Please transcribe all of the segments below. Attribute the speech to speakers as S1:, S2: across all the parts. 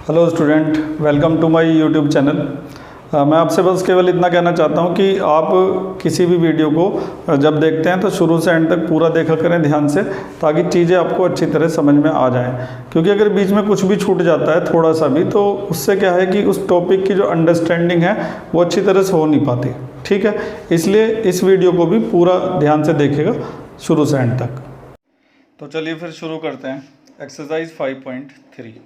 S1: Hello student, welcome to my YouTube channel. मैं आपसे बस केवल इतना कहना चाहता हूं कि आप किसी भी वीडियो को जब देखते हैं तो शुरू से एंड तक पूरा देखा करें ध्यान से, ताकि चीज़ें आपको अच्छी तरह समझ में आ जाएं। क्योंकि अगर बीच में कुछ भी छूट जाता है थोड़ा सा भी, तो उससे क्या है कि उस टॉपिक की जो अंडरस्टैंडिंग है वो अच्छी तरह से हो नहीं पाती। ठीक है, इसलिए इस वीडियो को भी पूरा ध्यान से देखिएगा शुरू से एंड तक। तो चलिए फिर शुरू करते हैं। एक्सरसाइज 5.3।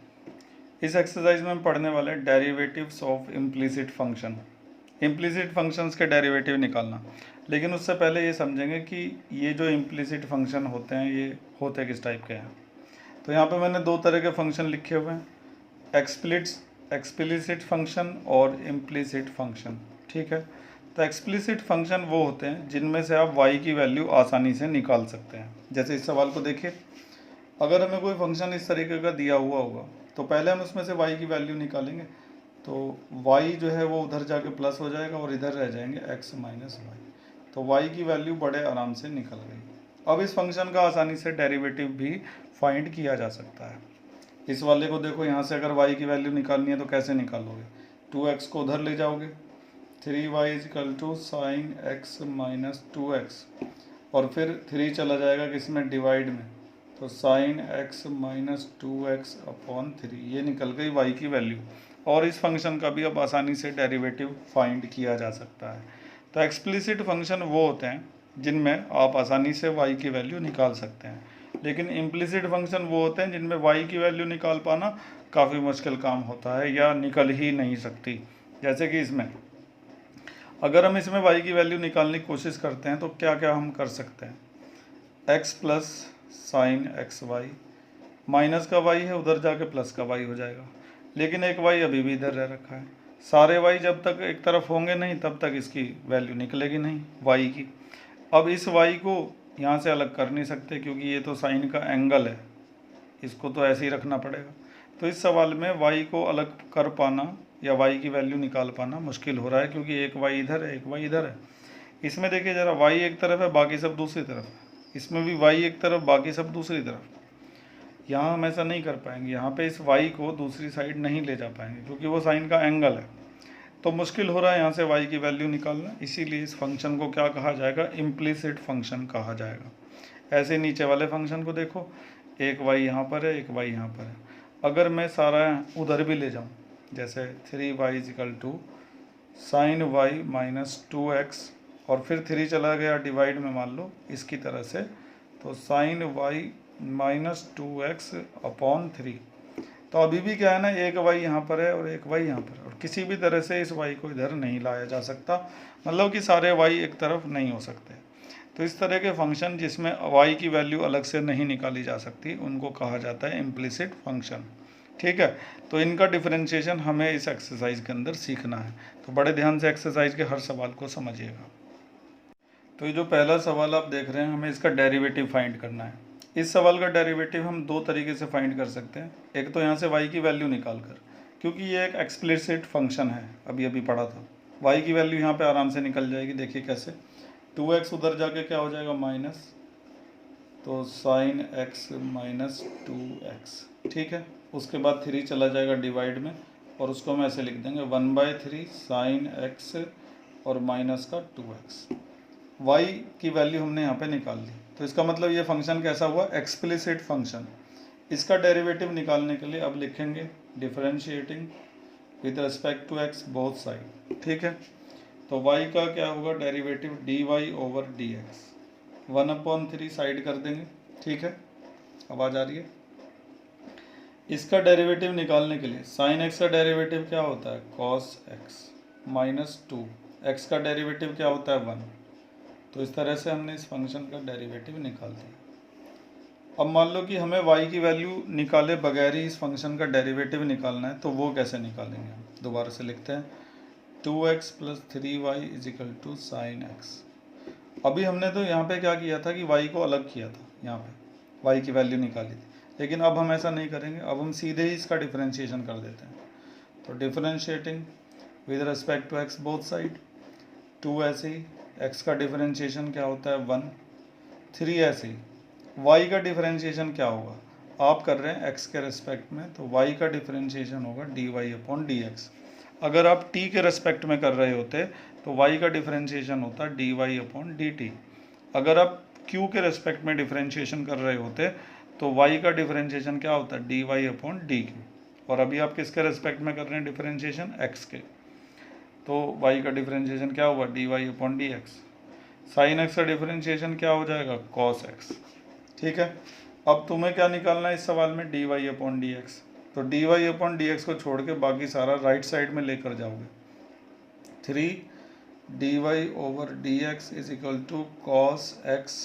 S1: इस एक्सरसाइज में हम पढ़ने वाले हैं derivatives of implicit function. Implicit functions के डेरिवेटिव निकालना। लेकिन उससे पहले ये समझेंगे कि ये जो इम्प्लिसिट फंक्शन होते हैं ये होते किस टाइप के हैं। तो यहाँ पे मैंने दो तरह के फंक्शन लिखे हुए हैं, एक्सप्लिसिट फंक्शन और इम्प्लिसिट फंक्शन। ठीक है, तो एक्सप्लिसिट फंक्शन वो होते हैं जिनमें से आप y की वैल्यू आसानी से निकाल सकते हैं। जैसे इस सवाल को देखिए, अगर हमें कोई फंक्शन इस तरीके का दिया हुआ होगा तो पहले हम उसमें से y की वैल्यू निकालेंगे। तो y जो है वो उधर जाके प्लस हो जाएगा और इधर रह जाएंगे x माइनस वाई। तो y की वैल्यू बड़े आराम से निकल गई। अब इस फंक्शन का आसानी से डेरिवेटिव भी फाइंड किया जा सकता है। इस वाले को देखो, यहाँ से अगर y की वैल्यू निकालनी है तो कैसे निकालोगे? 2x को उधर ले जाओगे, 3y is equal to sine x minus 2x, और फिर 3 चला जाएगा किसमें? डिवाइड में। तो sign x minus 2x upon 3, ये निकल गई y की वैल्यू। और इस फंक्शन का भी अब आसानी से डेरिवेटिव फाइंड किया जा सकता है। तो एक्सप्लिसिट फंक्शन वो होते हैं जिनमें आप आसानी से y की वैल्यू निकाल सकते हैं, लेकिन इम्प्लिसिट फंक्शन वो होते हैं जिनमें y की वैल्यू निकाल पाना काफ़ी मुश्किल काम होता है या निकल ही नहीं सकती। जैसे कि इसमें अगर हम इसमें y की वैल्यू निकालने की कोशिश करते हैं तो क्या क्या हम कर सकते हैं? x plus sine x y, minus का y है उधर जाके प्लस का y हो जाएगा, लेकिन एक y अभी भी इधर रह रखा है। सारे y जब तक एक तरफ होंगे नहीं तब तक इसकी वैल्यू निकलेगी नहीं y की। अब इस y को यहाँ से अलग कर नहीं सकते क्योंकि ये तो साइन का एंगल है, इसको तो ऐसे ही रखना पड़ेगा। तो इस सवाल में y को अलग कर पाना या y की वैल्यू निकाल पाना मुश्किल हो रहा है, क्योंकि एक y इधर है एक y इधर है। इसमें देखिए ज़रा, y एक तरफ है बाकी सब दूसरी तरफ है, इसमें भी y एक तरफ बाकी सब दूसरी तरफ। यहाँ हम ऐसा नहीं कर पाएंगे, यहाँ पे इस y को दूसरी साइड नहीं ले जा पाएंगे क्योंकि वो साइन का एंगल है। तो मुश्किल हो रहा है यहाँ से y की वैल्यू निकालना, इसीलिए इस फंक्शन को क्या कहा जाएगा? इम्प्लिसिट फंक्शन कहा जाएगा। ऐसे नीचे वाले फंक्शन को देखो, एक y यहाँ पर है एक y यहाँ पर है। अगर मैं सारा उधर भी ले जाऊँ, जैसे 3y is equal to sine y minus 2x, और फिर 3 चला गया डिवाइड में, मान लो इसकी तरह से, तो sign y minus 2x upon 3। तो अभी भी क्या है ना, एक y यहाँ पर है और एक y यहाँ पर, और किसी भी तरह से इस y को इधर नहीं लाया जा सकता, मतलब कि सारे y एक तरफ नहीं हो सकते। तो इस तरह के फंक्शन जिसमें y की वैल्यू अलग से नहीं निकाली जा सकती उनको कहा जाता है इम्प्लिसिट फंक्शन। ठीक है, तो इनका डिफरेंशिएशन हमें इस एक्सरसाइज के अंदर सीखना है। तो बड़े ध्यान से एक्सरसाइज के हर सवाल को समझिएगा। तो ये जो पहला सवाल आप देख रहे हैं, हमें इसका डेरिवेटिव फाइंड करना है। इस सवाल का डेरिवेटिव हम दो तरीके से फाइंड कर सकते हैं। एक तो यहाँ से y की वैल्यू निकाल कर, क्योंकि ये एक एक्सप्लिसिट फंक्शन है, अभी पढ़ा था। y की वैल्यू यहाँ पे आराम से निकल जाएगी। देखिए कैसे, 2x उधर जाके क्या हो जाएगा? माइनस, तो साइन x माइनस 2x। ठीक है, उसके बाद 3 चला जाएगा डिवाइड में, और उसको हम ऐसे लिख देंगे 1/3 साइन x और माइनस का 2x। y की वैल्यू हमने यहाँ पे निकाल ली, तो इसका मतलब ये फंक्शन कैसा हुआ? Explicit function. इसका डेरिवेटिव निकालने के लिए अब लिखेंगे differentiating with respect to x both side. ठीक है, तो y का क्या होगा derivative? dy over dx, 1/3 side कर देंगे। ठीक है, आवाज़ आ रही है? इसका डेरिवेटिव निकालने के लिए साइन x का डेरिवेटिव क्या होता है? cos x माइनस 2, x का डेरिवेटिव क्या होता है? 1। तो इस तरह से हमने इस फंक्शन का डेरिवेटिव निकाल दिया। अब मान लो कि हमें y की वैल्यू निकाले बगैर ही इस फंक्शन का डेरिवेटिव निकालना है, तो वो कैसे निकालेंगे हम? दोबारा से लिखते हैं, 2x plus 3y is equal to sine x. अभी हमने तो यहाँ पे क्या किया था कि y को अलग किया था, यहाँ पे y की वैल्यू निकाली थी, लेकिन अब हम ऐसा नहीं करेंगे। अब हम सीधे ही इसका डिफरेंशिएशन कर देते हैं। तो differentiating with respect to x both side, 2 ऐसे ही, x का डिफरेंशिएशन क्या होता है? 1, 3 ऐसे ही। y का डिफरेंशिएशन क्या होगा? आप कर रहे हैं x के रेस्पेक्ट में, तो y का डिफरेंशिएशन होगा dy/dx। अगर आप t के रेस्पेक्ट में कर रहे होते तो y का डिफरेंशिएशन होता dy/dt। अगर आप q के रेस्पेक्ट में डिफरेंशिएशन कर रहे होते तो y का डिफरेंशिएशन क्या होता dy/dq। और अभी आप किसके रेस्पेक्ट में कर रहे हैं डिफरेंशिएशन, x के, तो y का डिफरेंशिएशन क्या हुआ dy/dx। साइन x का डिफरेंशिएशन क्या हो जाएगा cos x। ठीक है, अब तुम्हें क्या निकालना है इस सवाल में dy/dx। तो dy/dx को छोड़ के बाकी सारा राइट साइड में लेकर जाओगे। 3 dy/dx is equal to cos x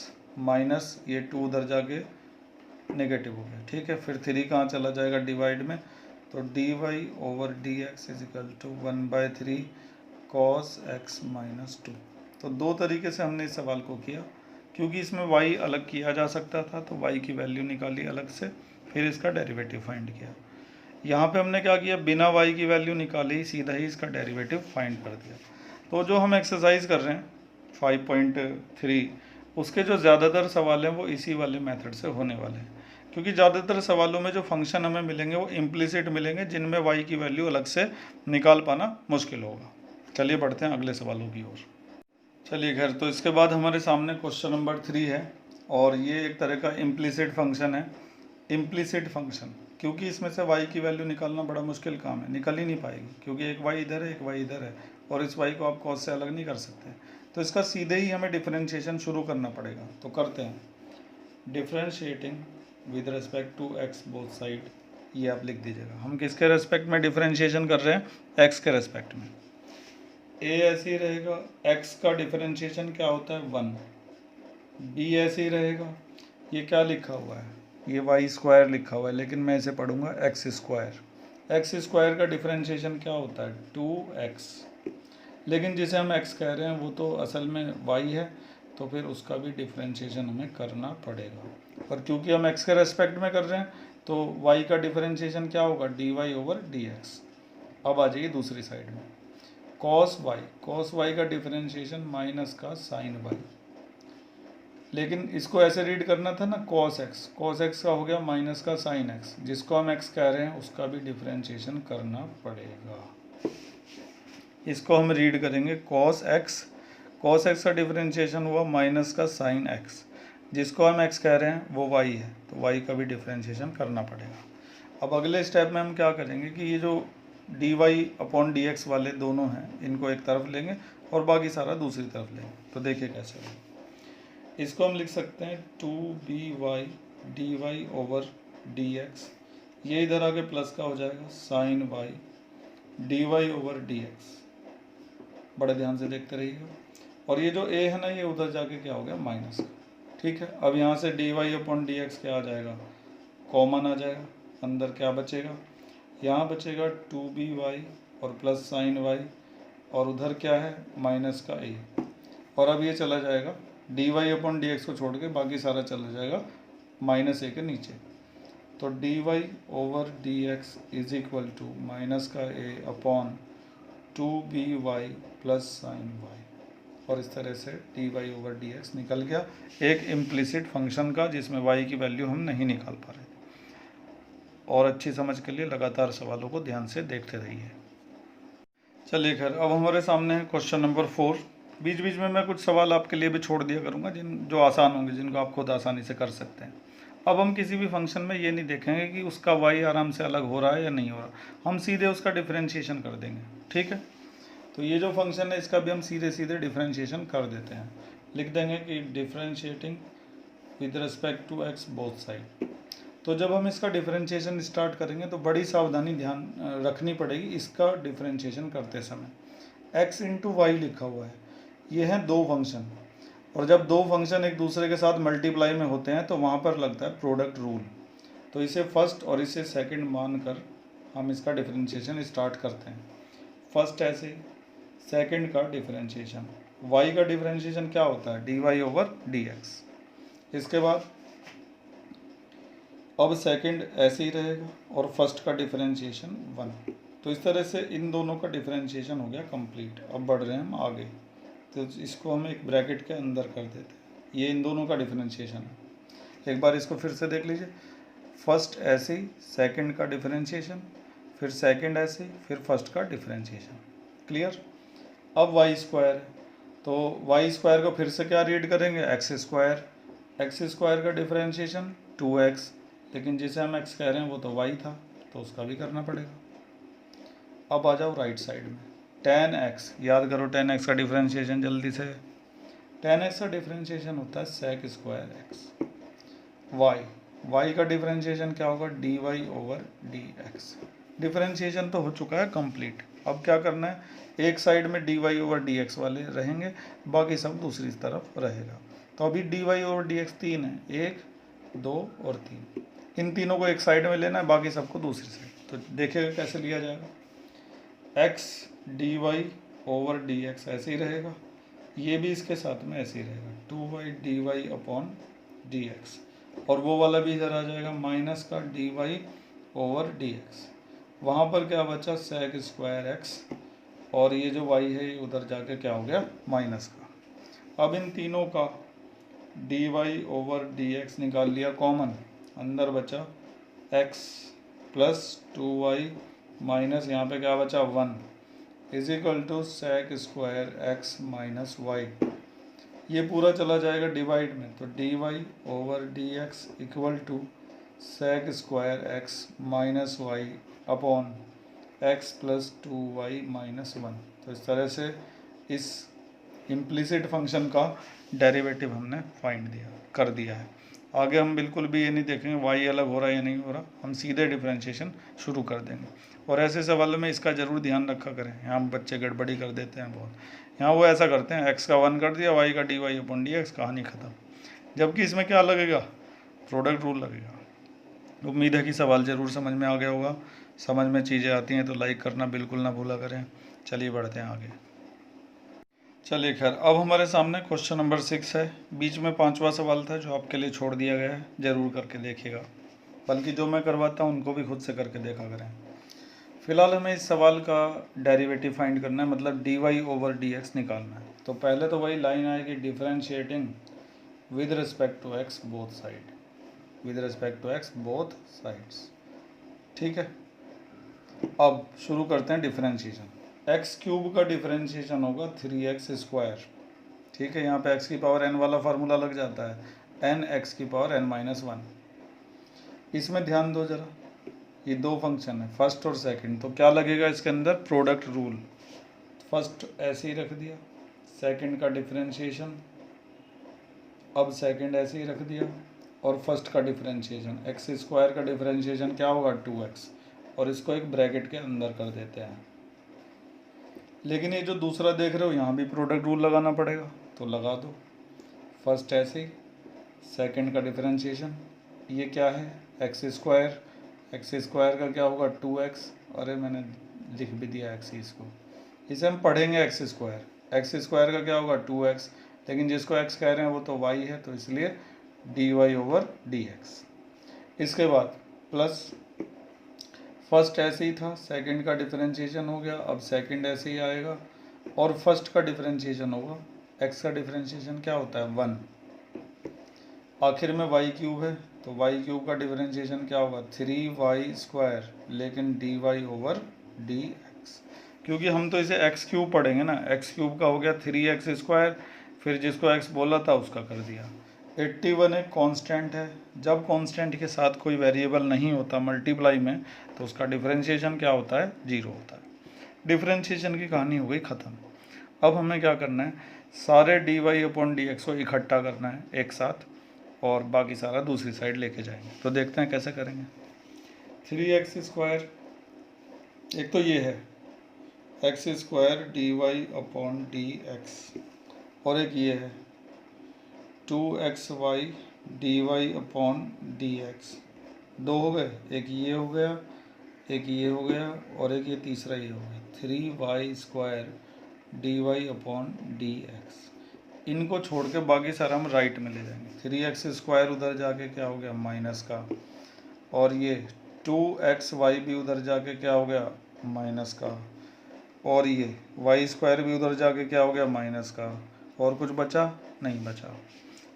S1: minus ये 2 उधर जाके नेगेटिव हो गया। ठीक है, फिर 3 कहाँ चला जाएगा डिवाइड में, तो dy/dx is equal to 1/3 cos x minus 2। तो दो तरीके से हमने इस सवाल को किया, क्योंकि इसमें y अलग किया जा सकता था तो y की वैल्यू निकाली अलग से, फिर इसका डेरिवेटिव फाइंड किया। यहाँ पे हमने क्या किया, बिना y की वैल्यू निकाली सीधा ही इसका डेरिवेटिव फाइंड कर दिया। तो जो हम एक्सरसाइज कर रहे हैं 5.3, उसके जो ज़्यादातर सवाल हैं वो इसी वाले मेथड से होने वाले हैं, क्योंकि ज़्यादातर सवालों में जो फंक्शन हमें मिलेंगे वो इम्प्लिसिट मिलेंगे, जिनमें y की वैल्यू अलग से निकाल पाना मुश्किल होगा। चलिए बढ़ते हैं अगले सवालों की ओर। चलिए खैर, तो इसके बाद हमारे सामने क्वेश्चन नंबर 3 है, और ये एक तरह का इम्प्लिसिट फंक्शन है। इम्प्लिसिट फंक्शन, क्योंकि इसमें से y की वैल्यू निकालना बड़ा मुश्किल काम है, निकल ही नहीं पाएगी, क्योंकि एक y इधर है एक y इधर है, और इस y को आप cos से अलग नहीं कर सकते। तो इसका सीधे ही हमें डिफरेंशिएशन शुरू करना पड़ेगा। तो करते हैं, differentiating with respect to x both side. ये आप लिख दीजिएगा, हम किसके रेस्पेक्ट में डिफरेंशिएशन कर रहे हैं, x के रेस्पेक्ट में। a ऐसे ही रहेगा, x का डिफरेंशिएशन क्या होता है 1, b ऐसे ही रहेगा, ये क्या लिखा हुआ है, ये वाई स्क्वायर लिखा हुआ है, लेकिन मैं इसे पढ़ूंगा एक्स स्क्वायर। एक्स स्क्वायर का डिफरेंशिएशन क्या होता है 2x, लेकिन जिसे हम x कह रहे हैं वो तो असल में y है, तो फिर उसका भी डिफरेंशिएशन हमें करना पड़ेगा। और क्योंकि हम x के रेस्पेक्ट में कर रहे हैं तो y का डिफरेंशिएशन क्या होगा dy/dx। अब आ जाइए दूसरी साइड में, cos y का डिफरेंशिएशन माइनस का साइन y, लेकिन इसको ऐसे रीड करना था ना cos x का हो गया माइनस का साइन x, जिसको हम x कह रहे हैं उसका भी डिफरेंशिएशन करना पड़ेगा। इसको हम रीड करेंगे cos x का डिफरेंशिएशन हुआ माइनस का साइन x, जिसको हम x कह रहे हैं वो y है, तो y का भी डिफरेंशिएशन करना पड़ेगा। अब अगले स्टेप में हम क्या करेंगे कि ये जो dy/dx वाले दोनों हैं इनको एक तरफ लेंगे और बाकी सारा दूसरी तरफ लेंगे। तो देखिए कैसे होगा, इसको हम लिख सकते हैं 2by dy/dx, ये इधर आके प्लस का हो जाएगा साइन y dy/dx। बड़े ध्यान से देखते रहिएगा, और ये जो a है ना ये उधर जाके क्या हो गया माइनस का। ठीक है, अब यहाँ से dy/dx क्या आ जाएगा, कॉमन आ जाएगा, अंदर क्या बचेगा, यहाँ बचेगा 2by और प्लस साइन y, और उधर क्या है माइनस का a, और अब ये चला जाएगा dy/dx को छोड़ के बाकी सारा चला जाएगा माइनस a के नीचे। तो dy/dx is equal to minus का a upon 2by plus sine y, और इस तरह से dy/dx निकल गया एक इम्प्लिसिट फंक्शन का, जिसमें y की वैल्यू हम नहीं निकाल पा रहे थे। और अच्छी समझ के लिए लगातार सवालों को ध्यान से देखते रहिए। चलिए खैर, अब हमारे सामने है क्वेश्चन नंबर 4। बीच बीच में मैं कुछ सवाल आपके लिए भी छोड़ दिया करूँगा जो आसान होंगे, जिनको आप खुद आसानी से कर सकते हैं। अब हम किसी भी फंक्शन में ये नहीं देखेंगे कि उसका y आराम से अलग हो रहा है या नहीं हो रहा, हम सीधे उसका डिफरेंशिएशन कर देंगे। ठीक है, तो ये जो फंक्शन है इसका भी हम सीधे सीधे डिफरेंशिएशन कर देते हैं। लिख देंगे कि differentiating with respect to x both side. तो जब हम इसका डिफरेंशिएशन स्टार्ट करेंगे तो बड़ी सावधानी ध्यान रखनी पड़ेगी इसका डिफरेंशिएशन करते समय। x इंटू वाई लिखा हुआ है, ये हैं दो फंक्शन, और जब दो फंक्शन एक दूसरे के साथ मल्टीप्लाई में होते हैं तो वहाँ पर लगता है प्रोडक्ट रूल। तो इसे फर्स्ट और इसे सेकंड मानकर हम इसका डिफरेंशिएशन स्टार्ट करते हैं। फर्स्ट ऐसे, सेकंड का डिफरेंशिएशन, y का डिफरेंशिएशन क्या होता है dy/dx। इसके बाद अब सेकंड ऐसे ही रहेगा और फर्स्ट का डिफरेंशिएशन 1। तो इस तरह से इन दोनों का डिफरेंशिएशन हो गया कंप्लीट। अब बढ़ रहे हैं हम आगे, तो इसको हम एक ब्रैकेट के अंदर कर देते हैं। ये इन दोनों का डिफरेंशिएशन है। एक बार इसको फिर से देख लीजिए, फर्स्ट ऐसे ही सेकंड का डिफरेंशिएशन, फिर सेकंड ऐसे ही, फिर फर्स्ट का डिफरेंशिएशन। क्लियर। अब वाई स्क्वायर, तो वाई स्क्वायर को फिर से क्या रीड करेंगे, एक्स स्क्वायर। एक्स स्क्वायर का डिफरेंशिएशन 2x, लेकिन जिसे हम x कह रहे हैं वो तो y था, तो उसका भी करना पड़ेगा। अब आ जाओ राइट साइड में, tan x, याद करो tan x का डिफरेंशिएशन जल्दी से। tan x का डिफरेंशिएशन होता है sec स्क्वायर x। y का डिफरेंशिएशन क्या होगा, dy ओवर dx। डिफरेंशिएशन तो हो चुका है कंप्लीट। अब क्या करना है, एक साइड में dy ओवर dx वाले रहेंगे, बाकी सब दूसरी तरफ रहेगा। तो अभी dy ओवर dx 3 है, 1 2 और 3, इन तीनों को एक साइड में लेना है, बाकी सबको दूसरी साइड। तो देखिएगा कैसे लिया जाएगा, x dy ओवर dx ऐसे ही रहेगा, ये भी इसके साथ में ऐसे ही रहेगा, 2y dy अपॉन dx, और वो वाला भी इधर आ जाएगा माइनस का dy ओवर dx। वहाँ पर क्या बचा, sec स्क्वायर x, और ये जो y है ये उधर जाके क्या हो गया, माइनस का। अब इन तीनों का dy ओवर dx निकाल लिया कॉमन, अंदर बचा x प्लस 2y माइनस यहाँ पे क्या बचा 1 is equal to sec square x minus y. ये पूरा चला जाएगा डिवाइड में, तो dy over dx equal to sec square x minus y upon x plus 2y minus 1। तो इस तरह से इस इम्प्लिसिट फंक्शन का डेरिवेटिव हमने फाइंड कर दिया है। आगे हम बिल्कुल भी ये नहीं देखेंगे y अलग हो रहा है या नहीं हो रहा, हम सीधे डिफरेंशिएशन शुरू कर देंगे। और ऐसे सवालों में इसका ज़रूर ध्यान रखा करें, यहाँ बच्चे गड़बड़ी कर देते हैं बहुत। यहाँ वो ऐसा करते हैं, x का 1 कर दिया, y का dy अपॉन dx, कहानी ख़त्म। जबकि इसमें क्या लगेगा, प्रोडक्ट रूल लगेगा। उम्मीद है कि सवाल ज़रूर समझ में आ गया होगा। समझ में चीज़ें आती हैं तो लाइक करना बिल्कुल ना भूला करें। चलिए बढ़ते हैं आगे। चलिए खैर, अब हमारे सामने क्वेश्चन नंबर 6 है। बीच में 5वां सवाल था जो आपके लिए छोड़ दिया गया है, ज़रूर करके देखिएगा, बल्कि जो मैं करवाता हूँ उनको भी खुद से करके देखा करें। फिलहाल हमें इस सवाल का डेरिवेटिव फाइंड करना है, मतलब dy ओवर dx निकालना है। तो पहले तो वही लाइन आएगी, differentiating with respect to x both side, with respect to x both sides. ठीक है, अब शुरू करते हैं डिफरेंशिएशन। एक्स क्यूब का डिफरेंशिएशन होगा 3x स्क्वायर। ठीक है, यहाँ पे x की पावर n वाला फार्मूला लग जाता है, n x की पावर n माइनस 1। इसमें ध्यान दो जरा, ये दो फंक्शन है फर्स्ट और सेकंड, तो क्या लगेगा इसके अंदर, प्रोडक्ट रूल। फर्स्ट ऐसे ही रख दिया, सेकंड का डिफरेंशिएशन, अब सेकंड ऐसे ही रख दिया, और फर्स्ट का डिफरेंशिएशन, एक्स स्क्वायर का डिफरेंशिएशन क्या होगा 2x, और इसको एक ब्रैकेट के अंदर कर देते हैं। लेकिन ये जो दूसरा देख रहे हो यहाँ भी प्रोडक्ट रूल लगाना पड़ेगा, तो लगा दो। फर्स्ट ऐसे ही, सेकंड का डिफरेंशिएशन, ये क्या है एक्स स्क्वायर का क्या होगा 2x, अरे मैंने लिख भी दिया एक्स, इसको इसे हम पढ़ेंगे एक्स स्क्वायर का क्या होगा 2x, लेकिन जिसको x कह रहे हैं वो तो y है, तो इसलिए dy ओवर dx। इसके बाद प्लस, फर्स्ट ऐसे ही था, सेकंड का डिफरेंशिएशन हो गया, अब सेकंड ऐसे ही आएगा, और फर्स्ट का डिफरेंशिएशन होगा, x का डिफरेंशिएशन क्या होता है 1, आखिर में y क्यूब है, तो y क्यूब का डिफरेंशिएशन क्या होगा 3y स्क्वायर, लेकिन dy ओवर dx, क्योंकि हम तो इसे x क्यूब पढ़ेंगे ना, x क्यूब का हो गया 3x स्क्वायर, फिर जिसको x बोला था उसका कर दिया। 81 एक कांस्टेंट है, जब कांस्टेंट के साथ कोई वेरिएबल नहीं होता मल्टीप्लाई में, तो उसका डिफरेंशिएशन क्या होता है 0 होता है। डिफरेंशिएशन की कहानी हो गई ख़त्म। अब हमें क्या करना है, सारे dy अपॉन dx को इकट्ठा करना है एक साथ, और बाकी सारा दूसरी साइड लेके जाएंगे। तो देखते हैं कैसे करेंगे। 3x स्क्वायर, एक तो ये है x square dy upon dx, और एक ये है 2xy dy अपॉन dx। दो हो गए, एक ये हो गया, एक ये हो गया, और एक ये तीसरा ये हो गया 3y square dy upon dx। इनको छोड़ के बाकी सारा हम राइट में ले जाएंगे। 3x स्क्वायर उधर जाके क्या हो गया माइनस का, और ये 2xy भी उधर जाके क्या हो गया माइनस का, और ये y स्क्वायर भी उधर जाके क्या हो गया माइनस का, और कुछ बचा नहीं बचा।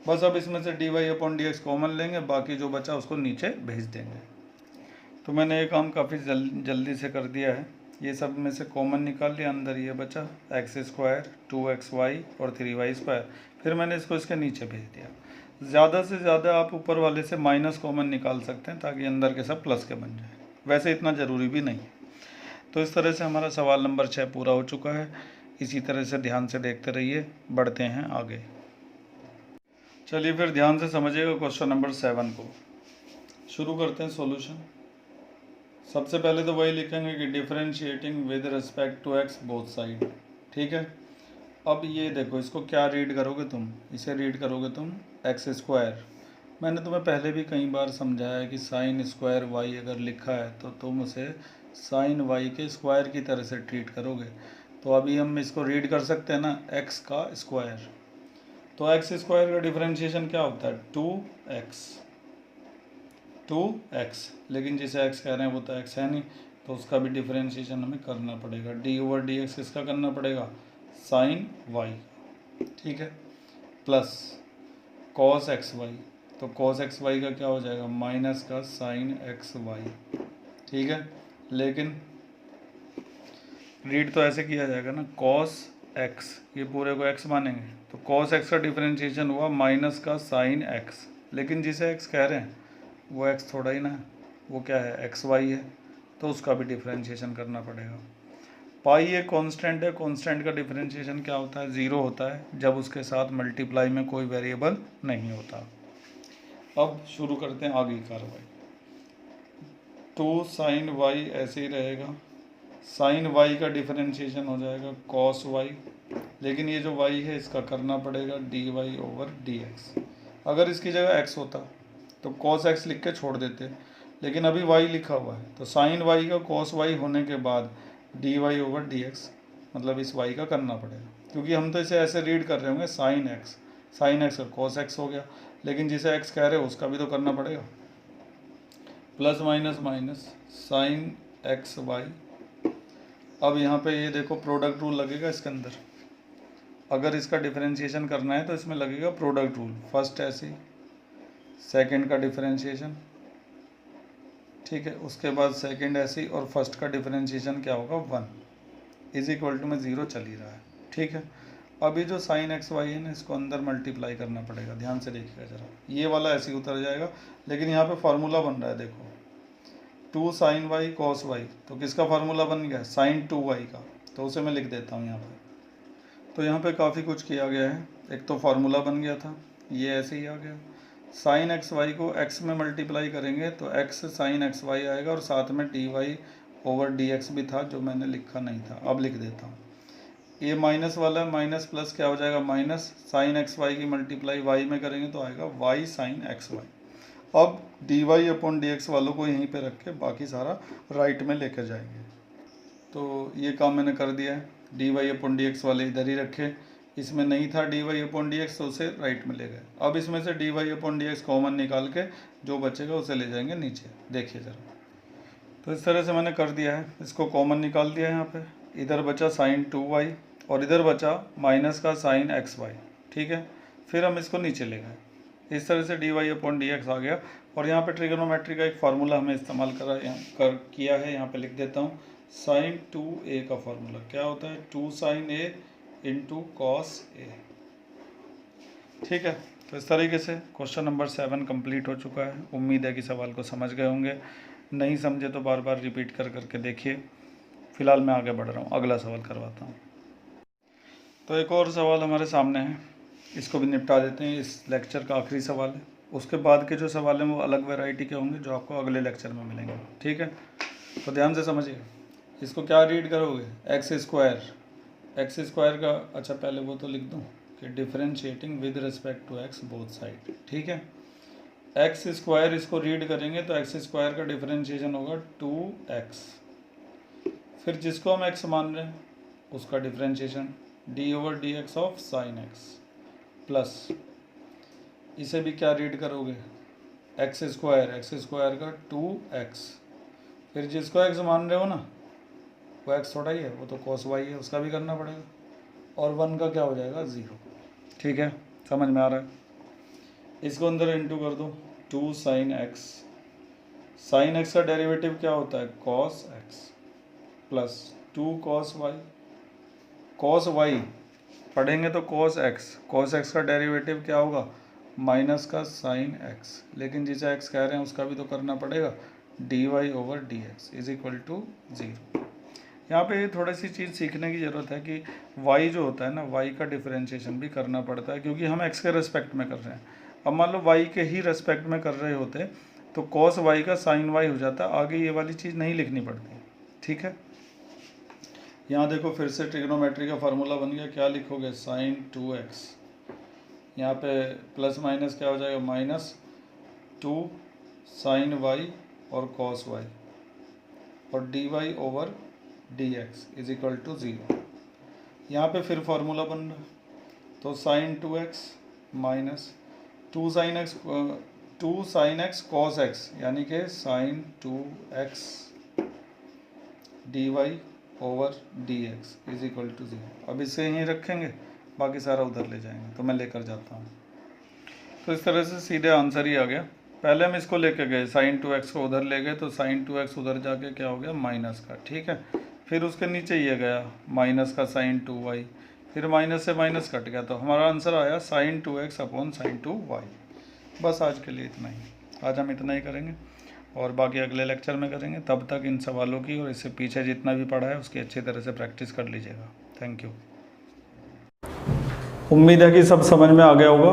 S1: बस अब इसमें से dy/dx कॉमन लेंगे, बाकी जो बचा उसको नीचे भेज देंगे। तो मैंने ये काम काफ़ी जल्दी से कर दिया है। ये सब में से कॉमन निकाल लिया, अंदर ये बचा x² 2xy और 3y²। फिर मैंने इसको इसके नीचे भेज दिया। ज़्यादा से ज़्यादा आप ऊपर वाले से माइनस कॉमन निकाल सकते हैं ताकि अंदर के सब प्लस के बन जाए, वैसे इतना ज़रूरी भी नहीं है। तो इस तरह से हमारा सवाल नंबर 6 पूरा हो चुका है। इसी तरह से ध्यान से देखते रहिए, बढ़ते हैं आगे। चलिए फिर ध्यान से समझिएगा क्वेश्चन नंबर 7 को। शुरू करते हैं सॉल्यूशन। सबसे पहले तो वही लिखेंगे कि differentiating with respect to x both side. ठीक है, अब ये देखो, इसको क्या रीड करोगे तुम, इसे रीड करोगे तुम x²। मैंने तुम्हें पहले भी कई बार समझाया है कि sin² y अगर लिखा है तो तुम उसे sin y के स्क्वायर की तरह से ट्रीट करोगे। तो अभी हम इसको रीड कर सकते हैं ना, x का स्क्वायर। तो x² का डिफरेंशिएशन क्या होता है, 2x, लेकिन जिसे x कह रहे हैं वो तो x है नहीं, तो उसका भी डिफरेंशिएशन हमें करना पड़ेगा। d/dx किसका करना पड़ेगा, sin y, ठीक है, प्लस cos xy, तो cos xy का क्या हो जाएगा, माइनस का sin xy, ठीक है। लेकिन रीड तो ऐसे किया जाएगा ना, cos x, ये पूरे को x मानेंगे, तो cos x का डिफरेंशिएशन हुआ माइनस का sin x, लेकिन जिसे x कह रहे हैं वो x थोड़ा ही ना है, वो क्या है, xy है, तो उसका भी डिफरेंशिएशन करना पड़ेगा। पाई एक कांस्टेंट है, कांस्टेंट का डिफरेंशिएशन क्या होता है, 0 होता है जब उसके साथ मल्टीप्लाई में कोई वेरिएबल नहीं होता। अब शुरू करते हैं आगे की कार्रवाई। 2 sin y ऐसे ही रहेगा, sin y का डिफरेंशिएशन हो जाएगा cos y, लेकिन ये जो y है इसका करना पड़ेगा dy/dx। अगर इसकी जगह x होता तो cos x लिख के छोड़ देते, लेकिन अभी y लिखा हुआ है, तो sin y का cos y होने के बाद dy/dx, मतलब इस y का करना पड़ेगा, क्योंकि हम तो इसे ऐसे रीड कर रहे होंगे sin x का cos x हो गया, लेकिन जिसे x कह रहे हो उसका भी तो करना पड़ेगा, plus minus minus sin xy। अब यहाँ पे ये देखो प्रोडक्ट रूल लगेगा इसके अंदर, अगर इसका डिफरेंशिएशन करना है तो इसमें लगेगा प्रोडक्ट रूल, फर्स्ट ऐसे, सेकंड का डिफरेंशिएशन, ठीक है, उसके बाद सेकंड ऐसे, और फर्स्ट का डिफरेंशिएशन क्या होगा, 1 इज इक्वल टू में 0 चल ही रहा है, ठीक है। अभी जो sin xy है ना, इसको अंदर मल्टीप्लाई करना पड़ेगा, ध्यान से देखिएगा ज़रा, ये वाला ऐसे ही उतर जाएगा, लेकिन यहाँ पे फार्मूला बन रहा है देखो, 2 sin y cos y, तो किसका फार्मूला बन गया, sin 2y का, तो उसे मैं लिख देता हूँ यहाँ पे। तो यहाँ पे काफ़ी कुछ किया गया है, एक तो फार्मूला बन गया था, ये ऐसे ही आ गया, sin xy को x में मल्टीप्लाई करेंगे तो x sin xy आएगा, और साथ में dy/dx भी था जो मैंने लिखा नहीं था, अब लिख देता हूँ। ये माइनस वाला माइनस प्लस क्या हो जाएगा, माइनस sin xy की मल्टीप्लाई y में करेंगे तो आएगा y sin xy। अब dy/dx वालों को यहीं पे रख के बाकी सारा राइट में लेकर जाएंगे। तो ये काम मैंने कर दिया है, dy/dx वाले इधर ही रखे, इसमें नहीं था dy/dx तो उसे राइट में ले गए। अब इसमें से dy/dx कॉमन निकाल के जो बचेगा उसे ले जाएंगे नीचे, देखिए ज़रा। तो इस तरह से मैंने कर दिया है, इसको कॉमन निकाल दिया है यहाँ पे, इधर बचा sin 2y और इधर बचा माइनस का sin xy, ठीक है। फिर हम इसको नीचे ले गए, इस तरह से dy/dx आ गया, और यहाँ पे ट्रिग्नोमेट्री का एक फार्मूला हमें इस्तेमाल किया है, यहाँ पे लिख देता हूँ, sin 2a का फार्मूला क्या होता है, 2 sin a into cos a, ठीक है। तो इस तरीके से क्वेश्चन नंबर 7 कंप्लीट हो चुका है। उम्मीद है कि सवाल को समझ गए होंगे, नहीं समझे तो बार बार रिपीट कर करके देखिए। फिलहाल मैं आगे बढ़ रहा हूँ, अगला सवाल करवाता हूँ। तो एक और सवाल हमारे सामने है, इसको भी निपटा देते हैं, इस लेक्चर का आखिरी सवाल है। उसके बाद के जो सवाल हैं वो अलग वैरायटी के होंगे जो आपको अगले लेक्चर में मिलेंगे, ठीक है। तो ध्यान से समझिए, इसको क्या रीड करोगे, x² का, अच्छा पहले वो तो लिख दूँ कि differentiating with respect to x both side, ठीक है। x² इसको रीड करेंगे तो x² का डिफरेंशिएशन होगा 2x, फिर जिसको हम x मान रहे हैं उसका differentiation dy/dx of sin x, plus इसे भी क्या रीड करोगे, x² का 2x, फिर जिसको x मान रहे हो ना वो x थोड़ा ही है, वो तो cos y है, उसका भी करना पड़ेगा, और 1 का क्या हो जाएगा, 0, ठीक है। समझ में आ रहा है। इसको अंदर इंटू कर दो, 2 साइन एक्स। साइन एक्स का डेरिवेटिव क्या होता है, cos x, plus 2 cos y. Cos y पढ़ेंगे तो कॉस एक्स का डेरिवेटिव क्या होगा, माइनस का साइन एक्स, लेकिन जिसे एक्स कह रहे हैं उसका भी तो करना पड़ेगा, d y over d x is equal to 0। यहाँ पे थोड़ी सी चीज़ सीखने की ज़रूरत है कि y जो होता है ना, y का डिफरेंशिएशन भी करना पड़ता है, क्योंकि हम x के रेस्पेक्ट में कर रहे हैं। अब मान लो y के ही रेस्पेक्ट में कर रहे होते तो cos y का sin y हो जाता, आगे ये वाली चीज़ नहीं लिखनी पड़ती। ठीक है, यहाँ देखो फिर से ट्रिग्नोमेट्री का फार्मूला बन गया, क्या लिखोगे, sin 2x, यहाँ पे प्लस माइनस क्या हो जाएगा, -2 sin y और cos y, और dy over dx is equal to 0। यहाँ पे फिर फार्मूला बन रहा, तो sin 2x minus 2 sin x cos x, यानी कि sin 2x dy over dx is equal to 0। अब इसे यहीं रखेंगे, बाकी सारा उधर ले जाएंगे, तो मैं लेकर जाता हूँ। तो इस तरह से सीधे आंसर ही आ गया। पहले हम इसको लेके गए, sin 2x को उधर ले गए, तो sin 2x उधर जाके क्या हो गया, माइनस का। ठीक है, फिर उसके नीचे ये गया माइनस का sin 2y, फिर माइनस से माइनस कट गया, तो हमारा आंसर आया sin 2x upon sin 2y। बस आज के लिए इतना ही, आज हम इतना ही करेंगे और बाकी अगले लेक्चर में करेंगे। तब तक इन सवालों की और इससे पीछे जितना भी पढ़ा है उसकी अच्छी तरह से प्रैक्टिस कर लीजिएगा। Thank you. उम्मीद है कि सब समझ में आ गया होगा,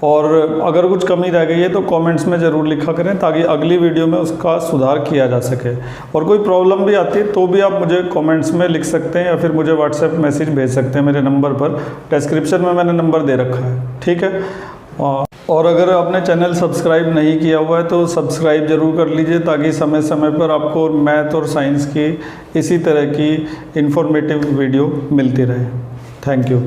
S1: और अगर कुछ कमी रह गई है तो कमेंट्स में ज़रूर लिखा करें, ताकि अगली वीडियो में उसका सुधार किया जा सके। और कोई प्रॉब्लम भी आती है तो भी आप मुझे कमेंट्स में लिख सकते हैं, या फिर मुझे व्हाट्सएप मैसेज भेज सकते हैं मेरे नंबर पर, डिस्क्रिप्शन में मैंने नंबर दे रखा है। ठीक है, और अगर आपने चैनल सब्सक्राइब नहीं किया हुआ है तो सब्सक्राइब ज़रूर कर लीजिए, ताकि समय समय पर आपको मैथ और साइंस की इसी तरह की इन्फॉर्मेटिव वीडियो मिलती रहे। Thank you.